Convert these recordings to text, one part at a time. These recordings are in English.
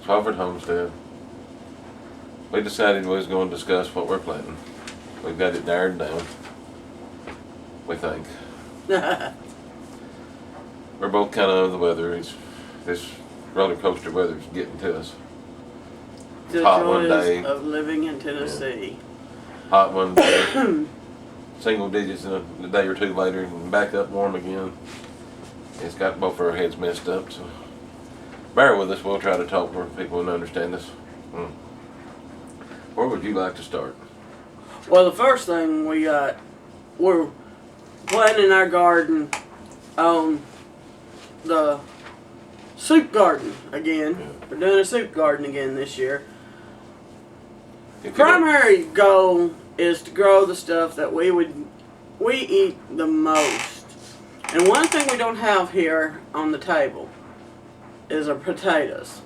Crawford Homestead. We decided we was going to discuss what we're planting. We've got it narrowed down. We think. We're both kind of under the weather. This roller coaster weather's getting to us. The hot one joys day. of living in Tennessee. Hot one day, single digits in a day or two later, and back up warm again. It's got both our heads messed up, so bear with us. We'll try to talk where people will understand us. Where would you like to start? Well, the first thing we're planting our garden on the soup garden again. Yeah. We're doing a soup garden again this year. If you don't- Primary goal is to grow the stuff that we eat the most. And one thing we don't have here on the table is our potatoes.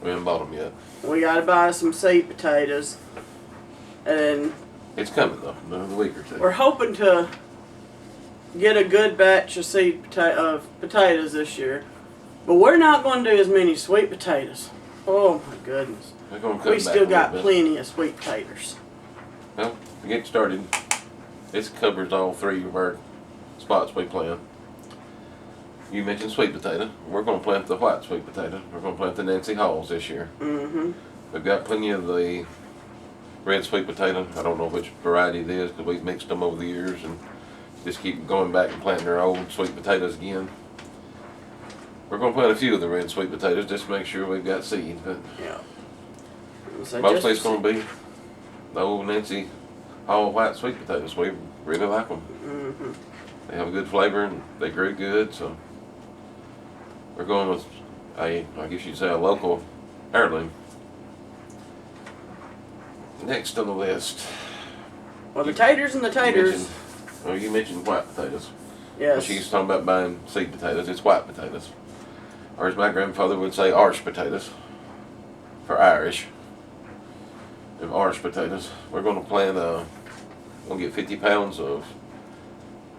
We haven't bought them yet. We gotta buy some seed potatoes, and It's coming though, another week or two. we're hoping to get a good batch of potatoes this year. But we're not going to do as many sweet potatoes. Oh my goodness. We're gonna cut We back still a got little bit. plenty of sweet potatoes. Well, to get started, this covers all three of our spots we plant. You mentioned sweet potato. We're going to plant the white sweet potato. We're going to plant the Nancy Halls this year. Mm-hmm. We've got plenty of the red sweet potato. I don't know which variety it is because we've mixed them over the years and just keep going back and planting our old sweet potatoes again. We're going to plant a few of the red sweet potatoes just to make sure we've got seed. But Yeah. So mostly just- it's going to be the old Nancy Hall white sweet potatoes. We really like them. Mhm. They have a good flavor and they grew good, so we're going with I guess you'd say a local heirloom. Next on the list. Well, the taters and the taters. You mentioned white potatoes. Yes. She's talking about buying seed potatoes. It's white potatoes. Or as my grandfather would say, Irish potatoes. For Irish. Them Irish potatoes. We're going to plant, we'll get 50 pounds of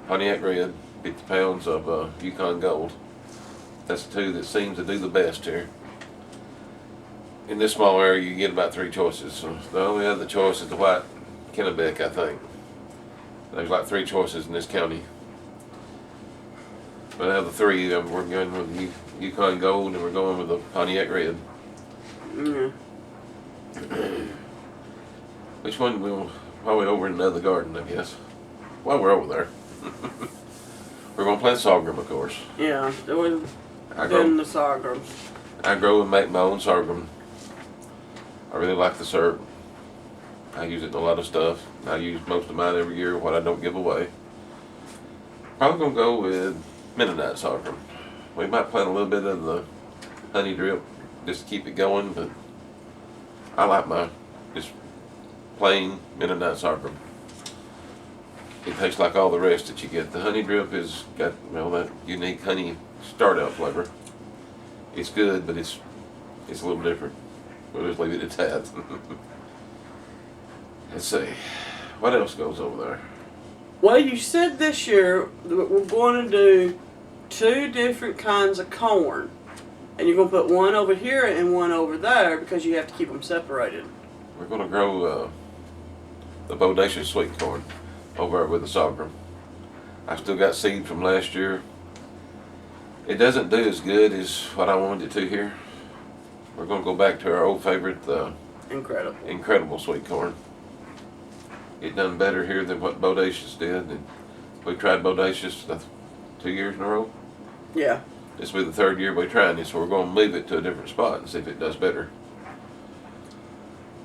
Pontiac Red, 50 pounds of Yukon Gold. That's the two that seems to do the best here. In this small area, you get about 3 choices. So the only other choice is the white Kennebec, I think. There's like 3 choices in this county. But out of the 3, we're going with the Yukon Gold and we're going with the Pontiac Red. Yeah. Which one will, while we're over in the other garden, I guess. While we're over there. We're going to plant sorghum, of course. Yeah. It was I doing grow, the sorghums. I grow and make my own sorghum. I really like the syrup. I use it in a lot of stuff. I use most of mine every year, what I don't give away. Probably going to go with Mennonite sorghum. We might plant a little bit of the honey drip just to keep it going, but I like my just plain Mennonite sorghum. It tastes like all the rest that you get. The honey drip has got that unique honey start-out flavor. It's good, but it's a little different. We'll just leave it at that. Let's see. What else goes over there? Well, you said this year that we're going to do 2 different kinds of corn. And you're going to put one over here and one over there because you have to keep them separated. We're going to grow the bodacious sweet corn over with the sorghum. I still got seed from last year. It doesn't do as good as what I wanted it to here. We're going to go back to our old favorite, the Incredible. Incredible sweet corn. It done better here than what bodacious did. And we tried bodacious 2 years in a row. Yeah. This will be the 3rd year we're trying this, so we're going to move it to a different spot and see if it does better.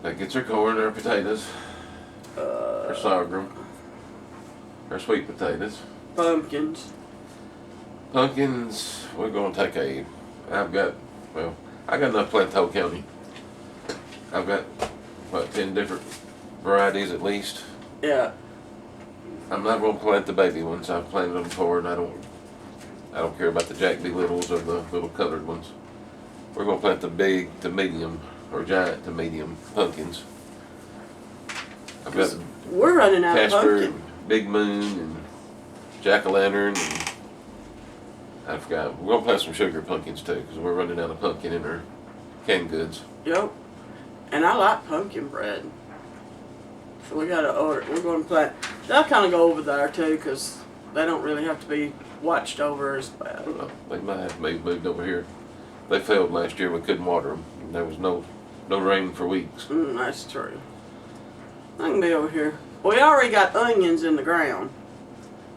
That gets our corn, our potatoes, our sorghum, our sweet potatoes. Pumpkins. Pumpkins, we're going to take I got enough to plant the whole county. I've got, 10 different varieties at least. Yeah. I'm not going to plant the baby ones. I've planted them before and I don't care about the Jack B. Littles or the little colored ones. We're going to plant the big to medium or giant to medium pumpkins. I've got We're running out of Casper, pumpkin. and Big Moon, and Jack-o'-lantern, and we're going to plant some sugar pumpkins too because we're running out of pumpkin in our canned goods. Yep. And I like pumpkin bread. So we gotta order. We're gonna plant. They'll kind of go over there too, cause they don't really have to be watched over as I bad. don't know. They might have maybe moved over here. They failed last year. We couldn't water them. There was no rain for weeks. That's true. I can be over here. We already got onions in the ground.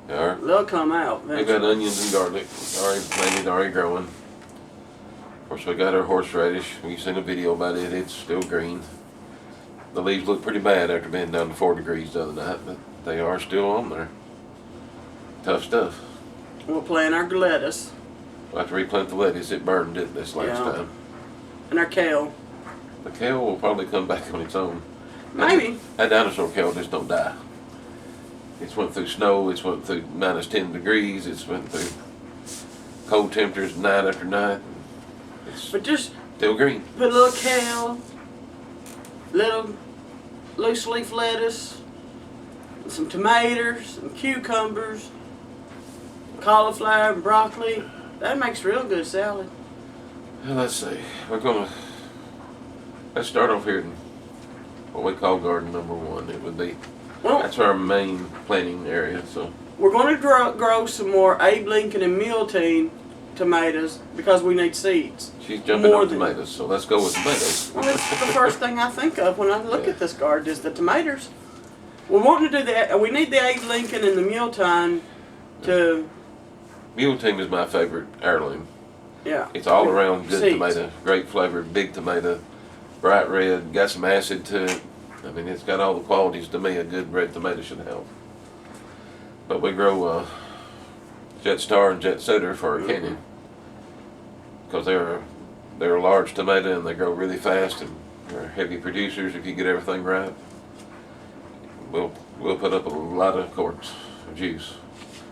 They are. They'll come out We got eventually. onions and garlic already planted, already growing. Of course, we got our horseradish. We seen a video about it. It's still green. The leaves look pretty bad after being down to 4 degrees the other night, but they are still on there. Tough stuff. We'll plant our lettuce We'll have to replant the lettuce. It burned it this last Yeah. time. and our kale. The kale will probably come back on its own. Maybe. That dinosaur kale just don't die. It's went through snow. It's went through -10 degrees. It's went through cold temperatures night after night. It's But just still green. put a little kale, little loose leaf lettuce, some tomatoes, some cucumbers, cauliflower and broccoli. That makes real good salad. Well, let's see. Let's start off here in what we call garden number 1. It would be, Well, that's our main planting area. So we're going to grow some more Abe Lincoln and Milton tomatoes because we need seeds. she's jumping More on than- tomatoes. So let's go with tomatoes. Well, that's the first thing I think of when I look at this garden is the tomatoes. We're wanting to do that. We need the Abe Lincoln and the Milton to, Mule Team is my favorite heirloom. yeah. It's all around good Seeds. tomato, great flavor, big tomato, bright red, got some acid to it. I mean, it's got all the qualities to me a good red tomato should have. But we grow Jet Star and Jet Soda for our canyon because they're a large tomato and they grow really fast and they're heavy producers if you get everything right. We'll put up a lot of quarts of juice,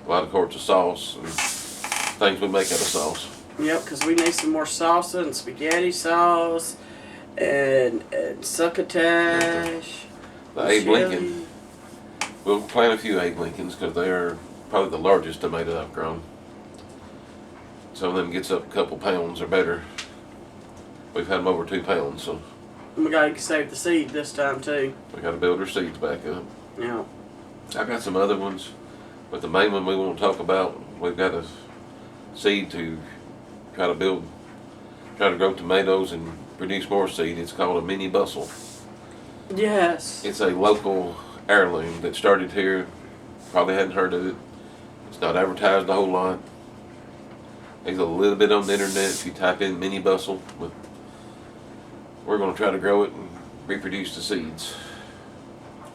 a lot of quarts of sauce and things we make out of sauce. Yep, because we need some more salsa and spaghetti sauce and succotash. The Abe chili. Lincoln, we'll plant a few Abe Lincolns because they are probably the largest tomato I've grown. Some of them gets up a couple pounds or better. We've had them over 2 pounds, so We gotta save the seed this time too. we got to build our seeds back up. Yeah. I got some other ones, but the main one we want to talk about, we've got a seed to try to grow tomatoes and produce more seed. It's called a mini bustle. Yes. It's a local heirloom that started here. Probably hadn't heard of it. It's not advertised a whole lot. There's a little bit on the internet if you type in mini bustle, but we're going to try to grow it and reproduce the seeds.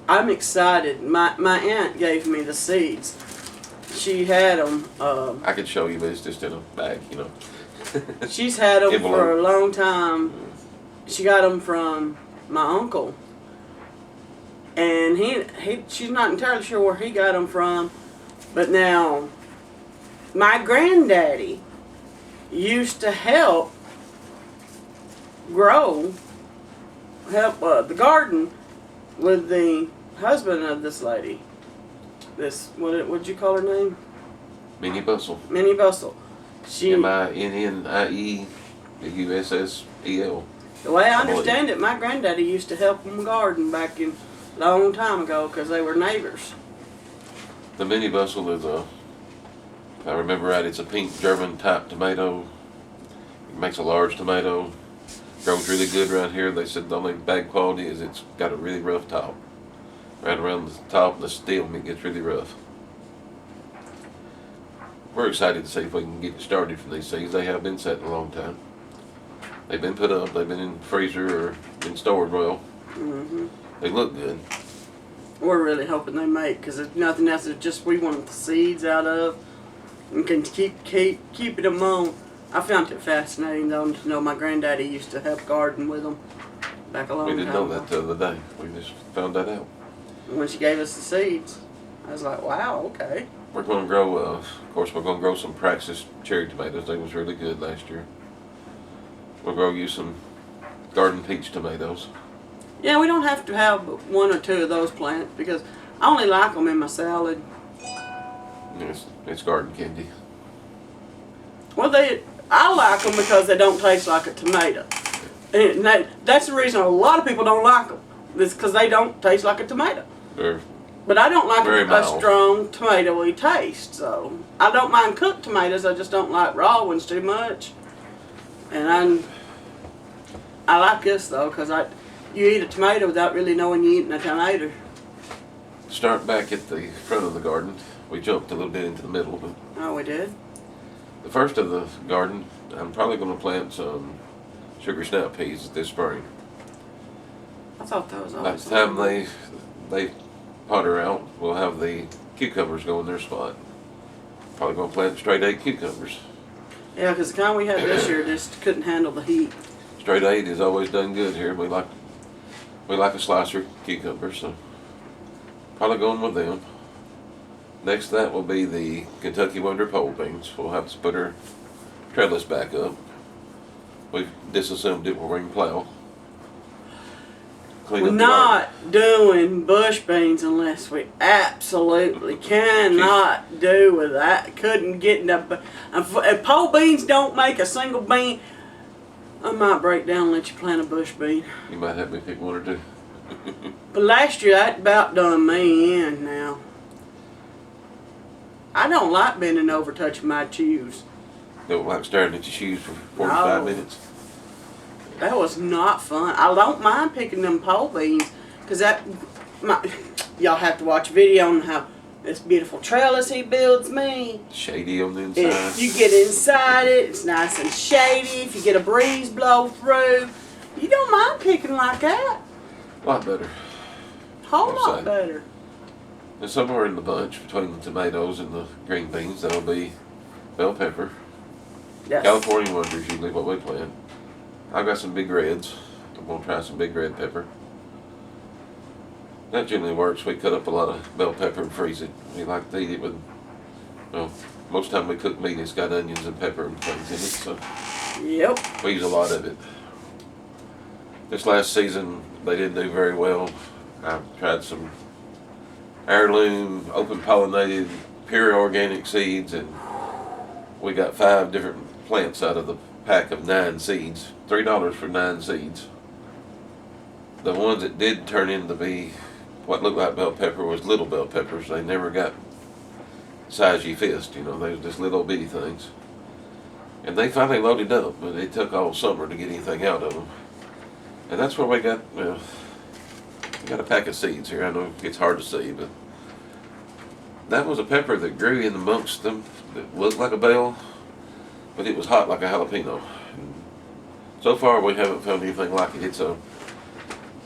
I'm excited. My aunt gave me the seeds. She had them. I could show you, but it's just in a bag, you know. She's had them Envelope. for a long time. She got them from my uncle, and she's not entirely sure where he got them from, but now my granddaddy used to help the garden with the husband of this lady. This what'd you call her name? Mini bustle. Minnie Bustle. She. MINNIEBUSSEL. The way I I believe. understand it, my granddaddy used to help them garden back in a long time ago because they were neighbors. The mini bustle is if I remember right, it's a pink German type tomato. It makes a large tomato. Grows really good around here. They said the only bad quality is it's got a really rough top. Right around the top of the stem, it gets really rough. We're excited to see if we can get it started from these seeds. They have been set a long time. They've been put up, they've been in the freezer or been stored well. Hmm They look good. We're really hoping they make because if nothing else, it's just we want the seeds out of and can keep them on. I found it fascinating though to know my granddaddy used to help garden with them back a long We time didn't know ago. that the other day. We just found that out. And when she gave us the seeds, I was like, wow, okay. We're going to grow, of course, we're going to grow some Praxis cherry tomatoes. They was really good last year. We'll grow you some garden peach tomatoes. Yeah, we don't have to have but 1 or 2 of those plants because I only like them in my salad. It's garden candy. Well, I like them because they don't taste like a tomato. And that's the reason a lot of people don't like them. It's because they don't taste like a tomato. They're But I don't like very a mild. strong tomatoey taste, so I don't mind cooked tomatoes. I just don't like raw ones too much. And I like this though, because you eat a tomato without really knowing you're eating a tomato. Start back at the front of the garden. We jumped a little bit into the middle, but Oh, we did. the first of the garden, I'm probably going to plant some sugar snap peas this spring. I thought that was By always the time they potter out, we'll have the cucumbers go in their spot. Probably going to plant straight 8 cucumbers. Yeah, because the kind we had this year just couldn't handle the heat. Straight 8 has always done good here. We like a slicer cucumber, so probably going with them. Next to that will be the Kentucky Wonder pole beans. We'll have to put our trellis back up. We've disassembled it where we can plow. Clean We're up the garden. not doing bush beans unless we absolutely cannot do with that. Couldn't get enough. If pole beans don't make a single bean, I might break down and let you plant a bush bean. You might have me pick one or two. But last year that about done me in now. I don't like bending over touching my shoes. Don't like staring at your shoes for 45 No. minutes. That was not fun. I don't mind picking them pole beans because y'all have to watch a video on how this beautiful trellis he builds me. Shady on the inside. If you get inside it, it's nice and shady. If you get a breeze blow through, you don't mind picking like that. A lot better. Whole I'll lot say. better. And somewhere in the bunch between the tomatoes and the green beans, that'll be bell pepper. Yes. California Wonder is usually what we plant. I've got some big reds. I'm going to try some big red pepper. That generally works. We cut up a lot of bell pepper and freeze it. We like to eat it with, well, most time we cook meat, it's got onions and pepper and things in it, so Yep. we use a lot of it. This last season, they didn't do very well. I tried some heirloom, open pollinated, pure organic seeds, and we got 5 different plants out of the pack of 9 seeds. $3 for 9 seeds. The ones that did turn into be what looked like bell pepper was little bell peppers. They never got size your fist, you know, they was just little bitty things. And they finally loaded up, but it took all summer to get anything out of them. And that's where we got, well, we got a pack of seeds here. I know it's hard to see, but that was a pepper that grew in amongst them that looked like a bell, but it was hot like a jalapeno. And so far, we haven't found anything like it.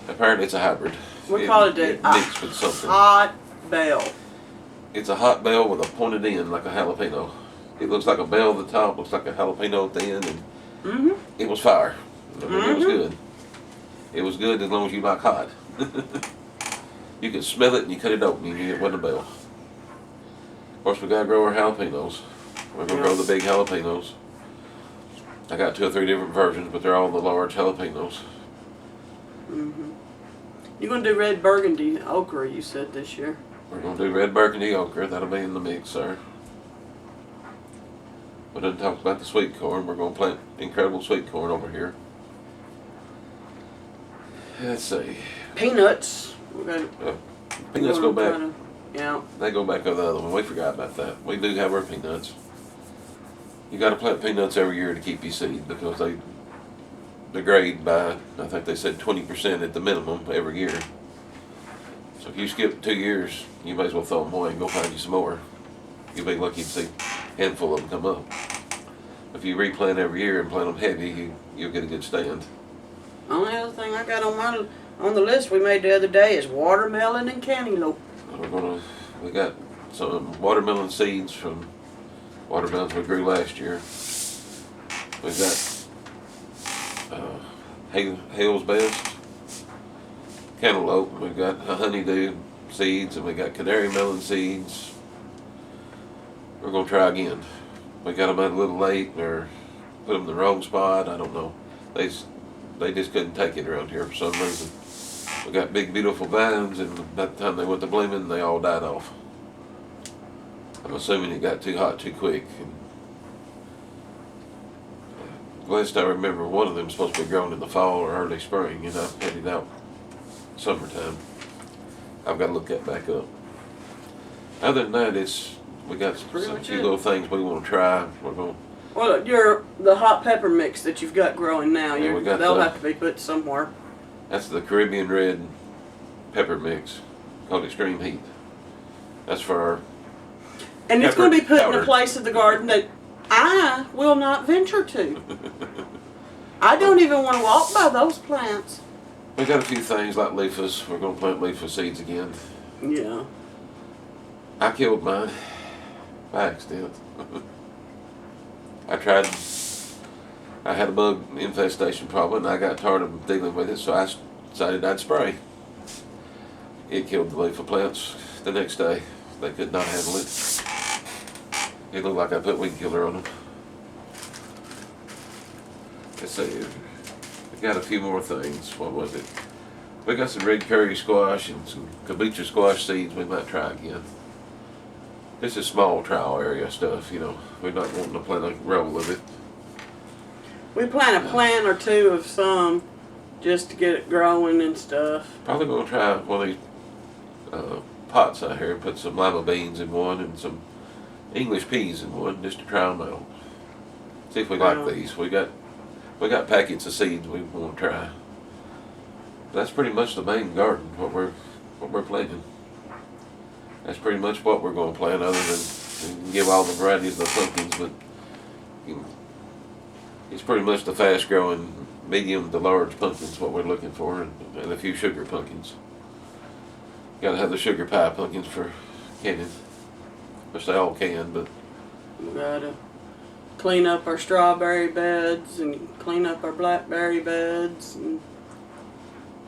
Apparently it's a hybrid. We call it a mixed with something. hot bell. It's a hot bell with a pointed end like a jalapeno. It looks like a bell at the top, looks like a jalapeno at the end, and it was fire. I mean, it was good. It was good as long as you like hot. You could smell it and you cut it open and it wasn't a bell. Of course, we gotta grow our jalapenos. We're gonna grow the big jalapenos. I got 2 or 3 different versions, but they're all the large jalapenos. You're gonna do red burgundy okra, you said this year. We're gonna do red burgundy okra. That'll be in the mix, sir. We done talked about the sweet corn. We're gonna plant incredible sweet corn over here. Let's see. Peanuts. We're gonna. Peanuts go back. Yeah. They go back on the other one. We forgot about that. We do have our peanuts. You got to plant peanuts every year to keep your seed because they degrade by, I think they said 20% at the minimum every year. So if you skip 2 years, you may as well throw them away and go find you some more. You'll be lucky to see a handful of them come up. If you replant every year and plant them heavy, you'll get a good stand. Only other thing I got on the list we made the other day is watermelon and cantaloupe. We got some watermelon seeds from watermelons we grew last year. We've got Hale's Best, cantaloupe. We've got a honeydew seeds, and we got canary melon seeds. We're gonna try again. We got them out a little late, or put them in the wrong spot. I don't know. They just couldn't take it around here for some reason. We got big, beautiful vines, and by the time they went to blooming, they all died off. I'm assuming it got too hot too quick. And last I remember, one of them supposed to be grown in the fall or early spring, and I'm heading out summertime. I've got to look that back up. Other than that, we got pretty some much few it. little things we want to try. We're going. Well, the hot pepper mix that you've got growing now, Yeah, we got they'll the- have to be put somewhere. That's the Caribbean red pepper mix called Extreme Heat. That's for our. And it's Pepper going to be put in powder. a place of the garden that I will not venture to. I don't even want to walk by those plants. We got a few things like leafus. We're going to plant leafus seeds again. Yeah. I killed mine by accident. I tried. I had a bug infestation problem, and I got tired of dealing with it, so I decided I'd spray. It killed the leafy plants the next day. They could not handle it. It looked like I put weed killer on them. Let's see. We got a few more things. What was it? We got some red curry squash and some kabocha squash seeds we might try again. This is small trial area stuff, you know. We're not wanting to plant a roll of it. We plant a plant or two of some just to get it growing and stuff. Probably gonna try one of these pots out here and put some lima beans in one and some English peas in one just to try them out. See if we like Yeah. these. We got packets of seeds we want to try. That's pretty much the main garden. What we're planting. That's pretty much what we're going to plant. Other than we can give all the varieties of the pumpkins, but it's pretty much the fast-growing medium to large pumpkins what we're looking for, and a few sugar pumpkins. Got to have the sugar pie pumpkins for canning, which they all can, but We gotta clean up our strawberry beds and clean up our blackberry beds and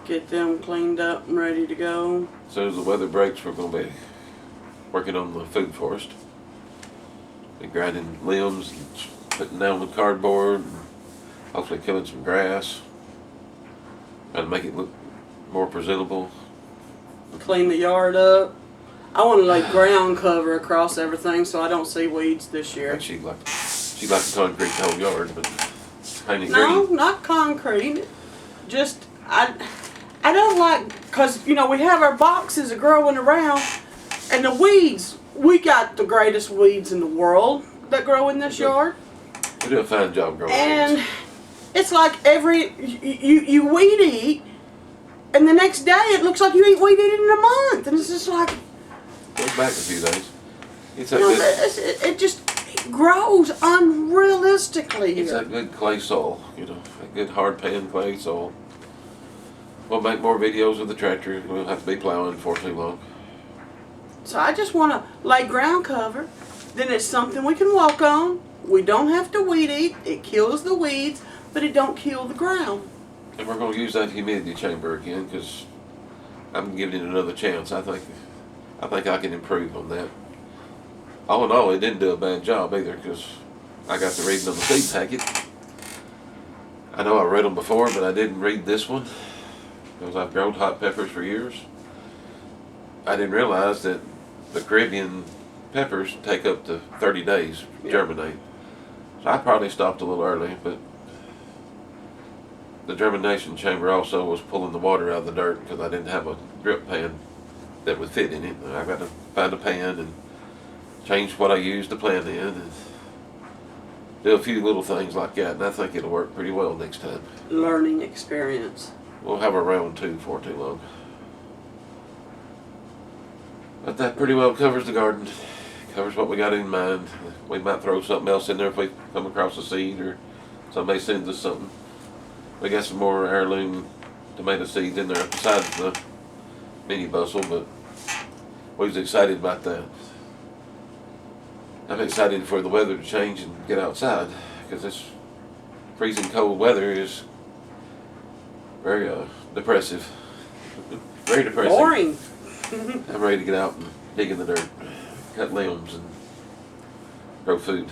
get them cleaned up and ready to go. as soon as the weather breaks, we're going to be working on the food forest. Be grinding limbs, and putting down with cardboard, and hopefully killing some grass. Trying to make it look more presentable. Clean the yard up. I want to lay ground cover across everything so I don't see weeds this year. Like she'd like to concrete the whole yard, but paint it No, green. not concrete. Just I don't like, cause you know we have our boxes growing around, and the weeds. We got the greatest weeds in the world that grow in this Okay. yard, We do a fine job growing and weeds. it's like you weed eat, and the next day it looks like you eat weed eating in a month, and it's just like Goes back a few days. It's you that know, good. it just grows unrealistically It's here. that good clay soil, you know, that good hard pan clay soil. We'll make more videos of the tractor. We'll have to be plowing for too long. So I just want to lay ground cover. Then it's something we can walk on. We don't have to weed eat. It kills the weeds, but it don't kill the ground. And we're going to use that humidity chamber again because I'm giving it another chance. I think I can improve on that. All in all, it didn't do a bad job either because I got to reading on the seed packet. I know I read them before, but I didn't read this one because I've grown hot peppers for years. I didn't realize that the Caribbean peppers take up to 30 days to germinate. So I probably stopped a little early, but the germination chamber also was pulling the water out of the dirt because I didn't have a drip pan that would fit in it. I got to find a pan and change what I used to plant in and do a few little things like that, and I think it'll work pretty well next time. Learning experience. We'll have a round two before too long. But that pretty well covers the garden. Covers what we got in mind. We might throw something else in there if we come across a seed or somebody sends us something. We got some more heirloom tomato seeds in there besides the mini bustle, but we was excited about that. I'm excited for the weather to change and get outside because this freezing cold weather is very depressive. Very depressing. Boring. I'm ready to get out and dig in the dirt, cut limbs, and grow food.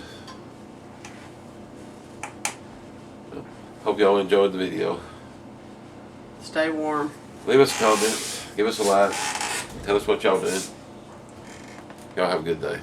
Hope y'all enjoyed the video. Stay warm. Leave us a comment, give us a like, tell us what y'all did. Y'all have a good day.